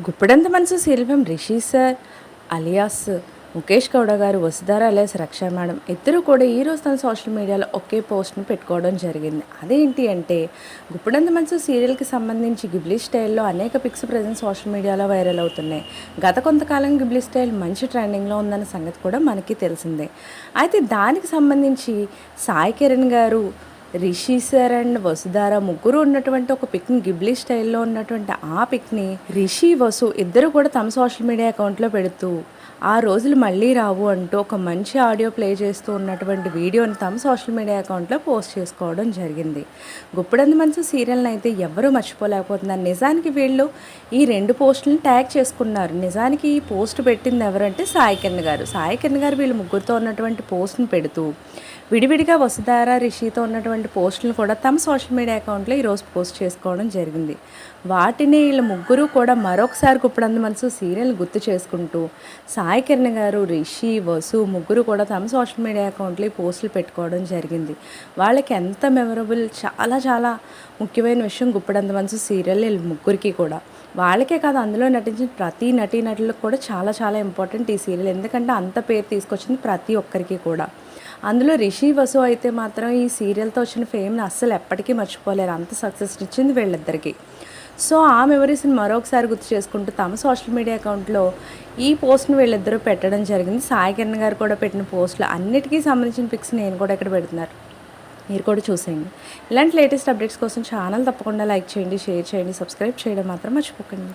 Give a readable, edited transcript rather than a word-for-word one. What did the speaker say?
Guppedantha Manasu serial Rishi sir alias Mukesh Gowda గారు, Vasudhara alias రక్ష madam ఇద్దరు కూడా ఈరోజు తన సోషల్ మీడియాలో ఒకే పోస్ట్ను పెట్టుకోవడం జరిగింది. అదేంటి అంటే గుప్పెడంత మనసు సీరియల్కి సంబంధించి గిబ్లీ స్టైల్లో అనేక పిక్స్ ప్రజెంట్ సోషల్ మీడియాలో వైరల్ అవుతున్నాయి. గత కొంతకాలం గిబ్లీ స్టైల్ మంచి ట్రెండింగ్లో ఉందన్న సంగతి కూడా మనకి తెలిసిందే. అయితే దానికి సంబంధించి సాయి కిరణ్ గారు, రిషి సార్ అండ్ వసుధార ముగ్గురు ఉన్నటువంటి ఒక పిక్ని గిబ్లీ స్టైల్లో ఉన్నటువంటి ఆ పిక్ని రిషి, వసు ఇద్దరు కూడా తమ సోషల్ మీడియా అకౌంట్లో పెడుతూ ఆ రోజులు మళ్ళీ రావు అంటూ ఒక మంచి ఆడియో ప్లే చేస్తూ ఉన్నటువంటి వీడియోని తమ సోషల్ మీడియా అకౌంట్లో పోస్ట్ చేసుకోవడం జరిగింది. గుప్పెడంత మనసు సీరియల్ని అయితే ఎవరూ మర్చిపోలేకపోతున్నారు. నిజానికి వీళ్ళు ఈ రెండు పోస్టులను ట్యాగ్ చేసుకున్నారు. నిజానికి ఈ పోస్ట్ పెట్టింది ఎవరంటే సాయి కిరణ్ గారు. సాయి కిరణ్ గారు వీళ్ళు ముగ్గురితో ఉన్నటువంటి పోస్ట్ని పెడుతూ విడివిడిగా వసుధార, రిషితో ఉన్నటువంటి పోస్టులను కూడా తమ సోషల్ మీడియా అకౌంట్లో ఈరోజు పోస్ట్ చేసుకోవడం జరిగింది. వాటిని వీళ్ళ ముగ్గురు కూడా మరొకసారి గుప్పెడంత మనసు సీరియల్ గుర్తు చేసుకుంటూ సాయి కిరణ్ గారు, రిషి, వసు ముగ్గురు కూడా తమ సోషల్ మీడియా అకౌంట్లో ఈ పోస్టులు పెట్టుకోవడం జరిగింది. వాళ్ళకి ఎంత మెమరబుల్, చాలా చాలా ముఖ్యమైన విషయం గుప్పెడంత మనసు సీరియల్ వీళ్ళ ముగ్గురికి కూడా. వాళ్ళకే కాదు, అందులో నటించిన ప్రతి నటీనటులకు కూడా చాలా చాలా ఇంపార్టెంట్ ఈ సీరియల్. ఎందుకంటే అంత పేరు తీసుకొచ్చింది ప్రతి ఒక్కరికి కూడా. అందులో రిషి, వసు అయితే మాత్రం ఈ సీరియల్తో వచ్చిన ఫేమ్ని అస్సలు ఎప్పటికీ మర్చిపోలేరు. అంత సక్సెస్ ఇచ్చింది వీళ్ళిద్దరికీ. సో ఆ మెమరీస్ని మరొకసారి గుర్తు చేసుకుంటూ తమ సోషల్ మీడియా అకౌంట్లో ఈ పోస్ట్ని వీళ్ళిద్దరూ పెట్టడం జరిగింది. సాయి కిరణ్ గారు కూడా పెట్టిన పోస్టులు అన్నిటికీ సంబంధించిన పిక్స్ నేను కూడా ఇక్కడ పెడుతున్నారు, మీరు కూడా చూసేయండి. ఇలాంటి లేటెస్ట్ అప్డేట్స్ కోసం ఛానల్ తప్పకుండా లైక్ చేయండి, షేర్ చేయండి, సబ్స్క్రైబ్ చేయడం మాత్రం మర్చిపోకండి.